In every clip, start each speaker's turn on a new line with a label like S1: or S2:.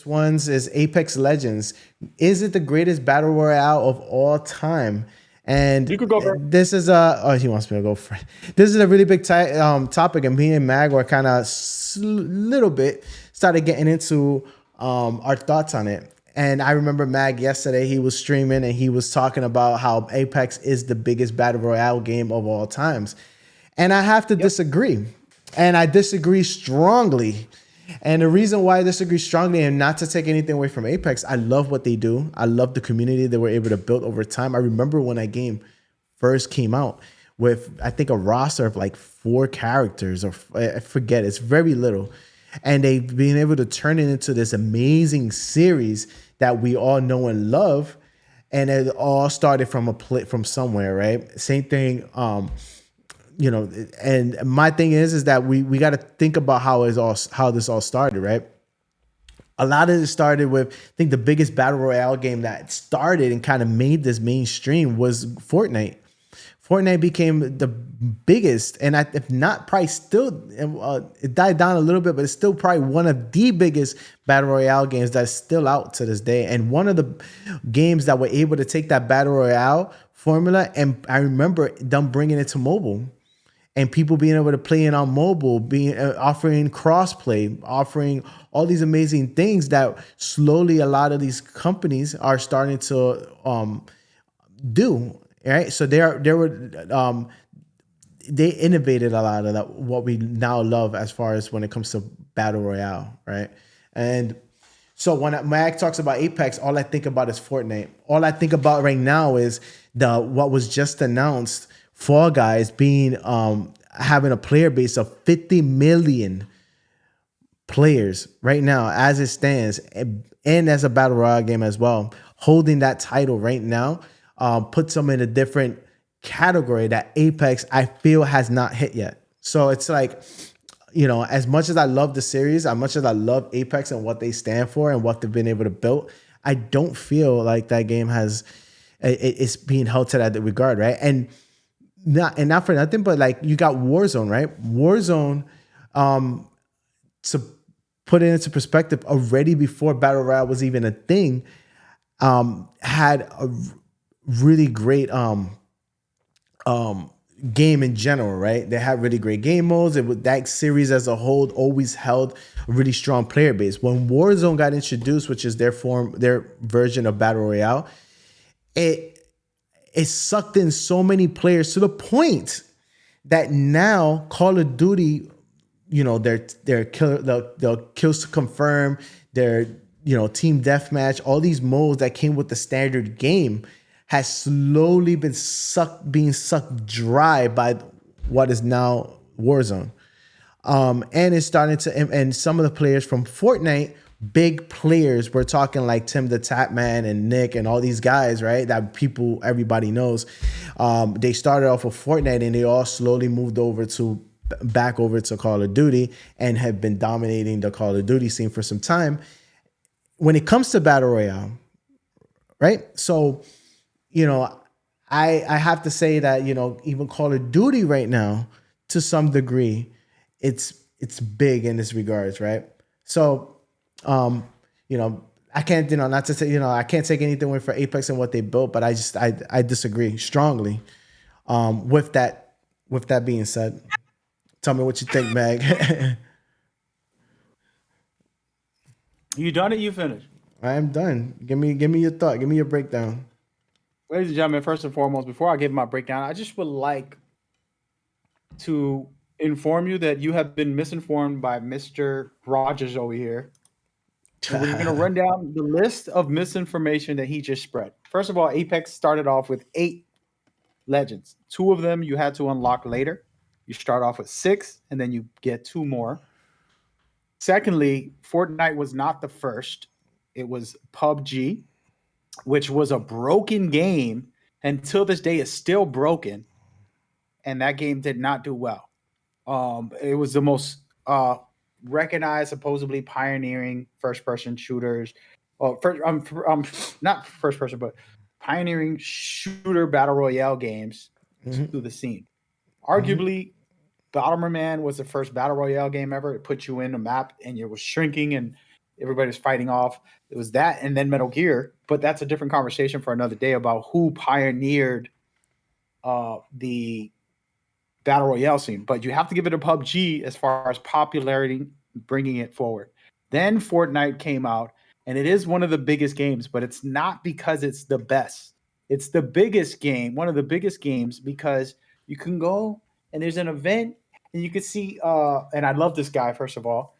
S1: ones is Apex Legends. Is it the greatest battle royale of all time? And
S2: You could go first.
S1: this is a oh he wants me to go for this is a really big topic, and me and Mag were kind of little bit started getting into our thoughts on it. And I remember Mag yesterday, he was streaming and he was talking about how Apex is the biggest battle royale game of all times. And I have to
S2: Yep.
S1: disagree. And I disagree strongly. And the reason why I disagree strongly, and not to take anything away from Apex, I love what they do. I love the community they were able to build over time. I remember when that game first came out with, I think, a roster of like 4 characters, or I forget, it's very little. And they've been able to turn it into this amazing series that we all know and love. And it all started from from somewhere, right? Same thing. You know, and my thing is that we got to think about how this all started, right? A lot of it started with, I think, the biggest battle royale game that started and kind of made this mainstream was Fortnite. Fortnite became the biggest, and if not, probably still, it died down a little bit, but it's still probably one of the biggest battle royale games that's still out to this day. And one of the games that were able to take that battle royale formula, and I remember them bringing it to mobile, and people being able to play it on mobile, being offering crossplay, offering all these amazing things that slowly a lot of these companies are starting to do. Right, so they innovated a lot of that, what we now love as far as when it comes to battle royale, right? And so when Mag talks about Apex, all I think about is Fortnite. All I think about right now is what was just announced, Fall Guys being having a player base of 50 million players right now as it stands, and as a battle royale game as well. Holding that title right now puts them in a different category that Apex, I feel, has not hit yet. So it's like, you know, as much as I love the series, as much as I love Apex and what they stand for and what they've been able to build, I don't feel like that game it's being held to that regard, right? And not for nothing, but like, you got Warzone, right? Warzone, to put it into perspective, already before battle royale was even a thing, had a really great game in general, right? They had really great game modes. That series as a whole always held a really strong player base. When Warzone got introduced, which is their version of battle royale, it sucked in so many players to the point that now Call of Duty, you know, their kills to confirm, their, you know, team deathmatch, all these modes that came with the standard game, has slowly been being sucked dry by what is now Warzone. And it's starting to, and some of the players from Fortnite, big players, we're talking like Tim the Tatman and Nick and all these guys, right? That everybody knows. They started off with Fortnite and they all slowly moved back over to Call of Duty and have been dominating the Call of Duty scene for some time. When it comes to battle royale, right? So, you know, I have to say that, you know, even Call of Duty right now, to some degree, it's big in this regards, right? So, you know, I can't, you know, not to say, you know, I can't take anything away for Apex and what they built, but I disagree strongly with that. With that being said, tell me what you think, Meg.
S2: You done it? You finished?
S1: I am done. Give me your thought. Give me your breakdown.
S2: Ladies and gentlemen, first and foremost, before I give my breakdown, I just would like to inform you that you have been misinformed by Mr. Rogers over here. And we're going to run down the list of misinformation that he just spread. First of all, Apex started off with 8 legends. 2 of them you had to unlock later. You start off with 6, and then you get 2 more. Secondly, Fortnite was not the first. It was PUBG, which was a broken game. Until this day, it's still broken. And that game did not do well. It was the most recognized, supposedly pioneering first-person shooters. Not first-person, but pioneering shooter battle royale games to the scene. Arguably, Bomberman was the first battle royale game ever. It put you in a map and it was shrinking, and everybody's fighting off. It was that, and then Metal Gear. But that's a different conversation for another day about who pioneered the battle royale scene. But you have to give it a PUBG as far as popularity, bringing it forward. Then Fortnite came out, and it is one of the biggest games, but it's not because it's the best. It's the biggest game, one of the biggest games, because you can go and there's an event and you can see and I love this guy, first of all.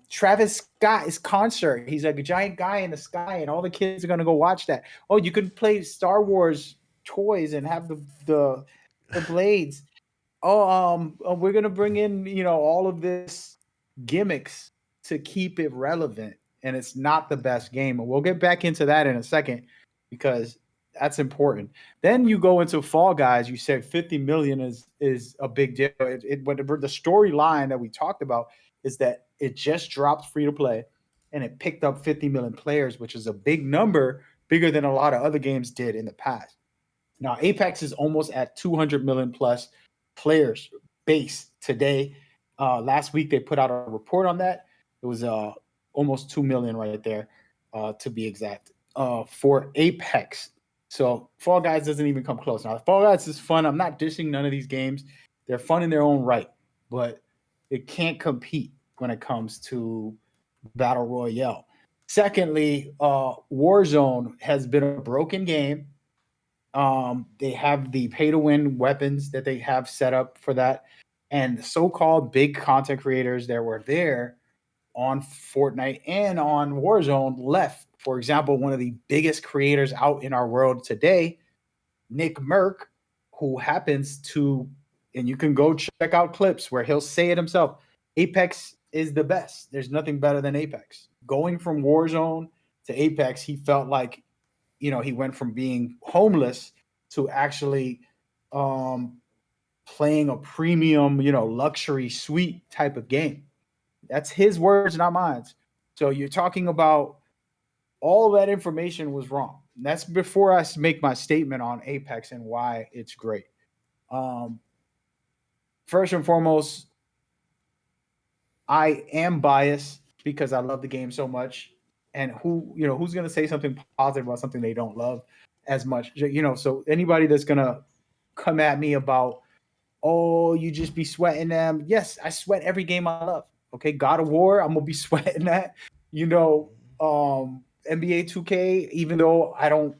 S2: Travis Scott's concert. He's like a giant guy in the sky, and all the kids are gonna go watch that. Oh, you could play Star Wars toys and have the blades. Oh, we're gonna bring in, all of this gimmicks to keep it relevant, and it's not the best game. And we'll get back into that in a second because that's important. Then you go into Fall Guys. You said 50 million is a big deal. But the storyline that we talked about is that it just dropped free to play, and it picked up 50 million players, which is a big number, bigger than a lot of other games did in the past. Now, Apex is almost at 200 million plus players base today. Last week, they put out a report on that. It was almost 2 million right there, to be exact, for Apex. So Fall Guys doesn't even come close. Now, Fall Guys is fun. I'm not dissing none of these games. They're fun in their own right, but it can't compete when it comes to Battle Royale. Secondly, Warzone has been a broken game. They have the pay to win weapons that they have set up for that. And so-called big content creators that were there on Fortnite and on Warzone left. For example, one of the biggest creators out in our world today, Nick Merck, who happens to, and you can go check out clips where he'll say it himself, Apex is the best. There's nothing better than Apex. Going from Warzone to Apex, he felt like, he went from being homeless to actually playing a premium, luxury suite type of game. That's his words, not mine. So you're talking about all that information was wrong. That's before I make my statement on Apex and why it's great. First and foremost, I am biased because I love the game so much. And who's going to say something positive about something they don't love as much? So anybody that's going to come at me about, oh, you just be sweating them. Yes, I sweat every game I love. Okay, God of War, I'm gonna be sweating that. NBA 2K, even though I don't,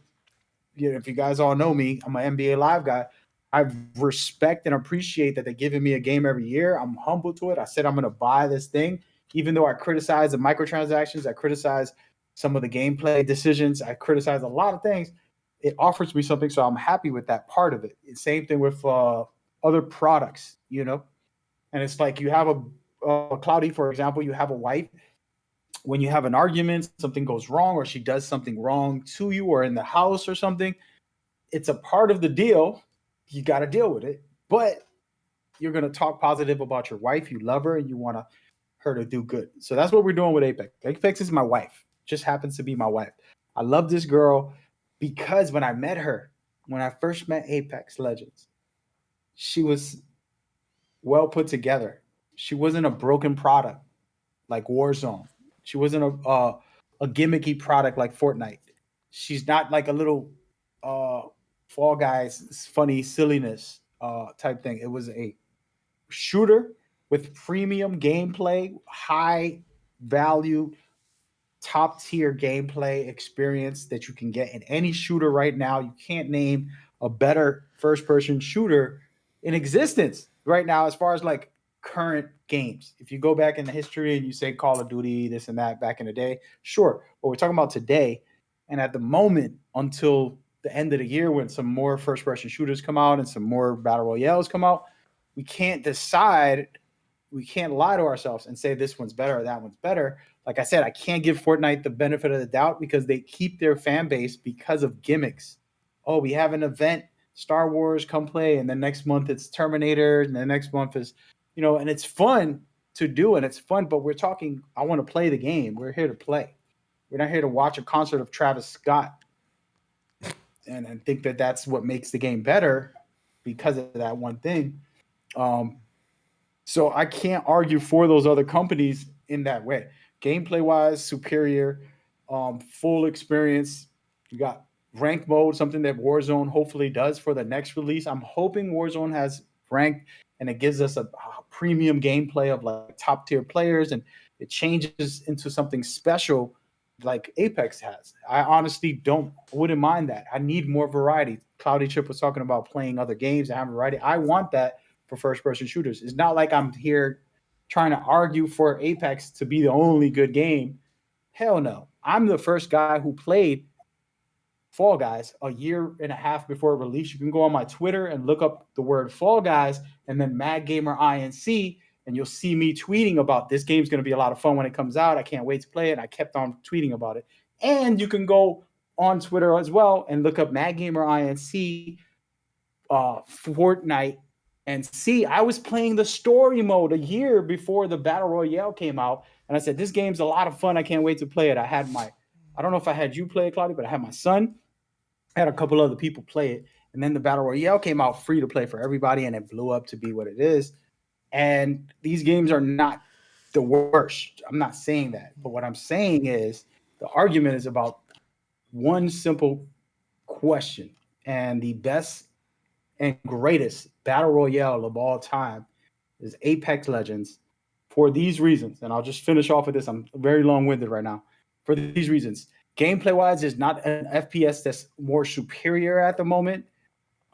S2: if you guys all know me, I'm an NBA Live guy. I respect and appreciate that they're giving me a game every year. I'm humble to it. I said I'm gonna buy this thing, even though I criticize the microtransactions, I criticize some of the gameplay decisions, I criticize a lot of things. It offers me something, so I'm happy with that part of it. Same thing with other products, and it's like you have a Cloudy, for example, you have a wife. When you have an argument, something goes wrong, or she does something wrong to you, or in the house or something, it's a part of the deal. You got to deal with it, but you're going to talk positive about your wife. You love her and you want her to do good. So that's what we're doing with Apex. Apex is my wife, just happens to be my wife. I love this girl because when I met her, when I first met Apex Legends, she was well put together. She wasn't a broken product like Warzone. She wasn't a gimmicky product like Fortnite. She's not like a little Fall Guys funny silliness type thing. It was a shooter with premium gameplay, high value, top tier gameplay experience that you can get in any shooter right now. You can't name a better first person shooter in existence right now as far as like current games. If you go back in the history and you say Call of Duty, this and that back in the day, sure. But we're talking about today and at the moment until the end of the year when some more first person shooters come out and some more battle royales come out, we can't decide. We can't lie to ourselves and say this one's better or that one's better. Like I said, I can't give Fortnite the benefit of the doubt because they keep their fan base because of gimmicks. Oh, we have an event, Star Wars, come play, and then next month it's Terminator, and the next month is, and it's fun to do and it's fun, but we're talking, I want to play the game. We're here to play. We're not here to watch a concert of Travis Scott and think that that's what makes the game better because of that one thing. So I can't argue for those other companies in that way. gameplay wise, superior, full experience. You got rank mode, something that Warzone hopefully does for the next release. I'm hoping Warzone has ranked and it gives us a premium gameplay of like top tier players and it changes into something special like Apex has. I honestly wouldn't mind that. I need more variety. Cloudy Chip was talking about playing other games and having variety. I want that for first person shooters. It's not like I'm here trying to argue for Apex to be the only good game. Hell no. I'm the first guy who played Fall Guys a year and a half before it released. You can go on my Twitter and look up the word Fall Guys and then Mad Gamer INC, and you'll see me tweeting about this game's going to be a lot of fun when it comes out. I can't wait to play it. I kept on tweeting about it. And you can go on Twitter as well and look up Mad Gamer INC Fortnite and see. I was playing the story mode a year before the Battle Royale came out, and I said, this game's a lot of fun. I can't wait to play it. I don't know if I had you play it, Claudia, but I had my son. I had a couple other people play it. And then the Battle Royale came out free to play for everybody, and it blew up to be what it is. And these games are not the worst. I'm not saying that. But what I'm saying is the argument is about one simple question. And the best and greatest Battle Royale of all time is Apex Legends for these reasons. And I'll just finish off with this. I'm very long-winded right now. For these reasons. Gameplay wise, is not an FPS that's more superior at the moment.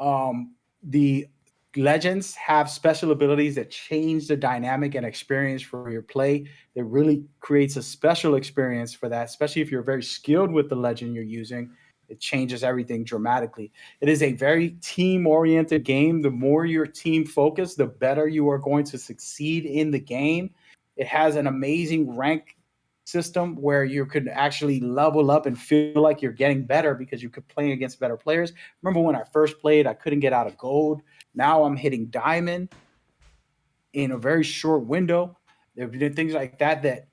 S2: The Legends have special abilities that change the dynamic and experience for your play. That really creates a special experience for that, especially if you're very skilled with the Legend you're using. It changes everything dramatically. It is a very team-oriented game. The more your team focused, the better you are going to succeed in the game. It has an amazing rank system where you could actually level up and feel like you're getting better because you could play against better players. Remember when I first played, I couldn't get out of gold. Now I'm hitting diamond in a very short window. There have been things like that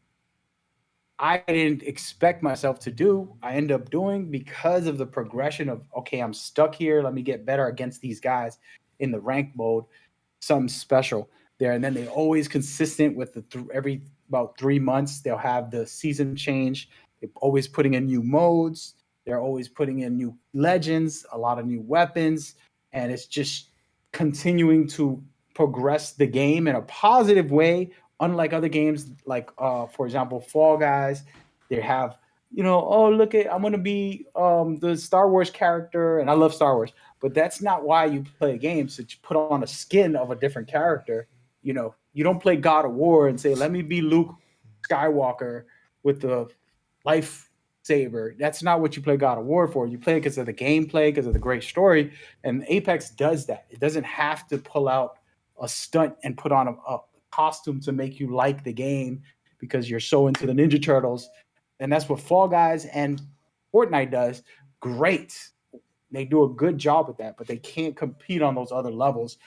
S2: I didn't expect myself to do. I end up doing because of the progression of, okay, I'm stuck here. Let me get better against these guys in the rank mode. Something special there. And then they're always consistent with every about 3 months, they'll have the season change. They're always putting in new modes. They're always putting in new legends, a lot of new weapons. And it's just continuing to progress the game in a positive way. Unlike other games, like for example, Fall Guys, they have, oh look at, I'm gonna be the Star Wars character, and I love Star Wars, but that's not why you play games. That you put on a skin of a different character. You don't play God of War and say, let me be Luke Skywalker with the lightsaber. That's not what you play God of War for. You play it because of the gameplay, because of the great story. And Apex does that. It doesn't have to pull out a stunt and put on a costume to make you like the game because you're so into the Ninja Turtles. And that's what Fall Guys and Fortnite does. Great. They do a good job with that, but they can't compete on those other levels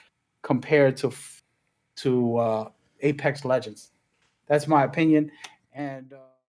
S2: compared to Apex Legends. That's my opinion. And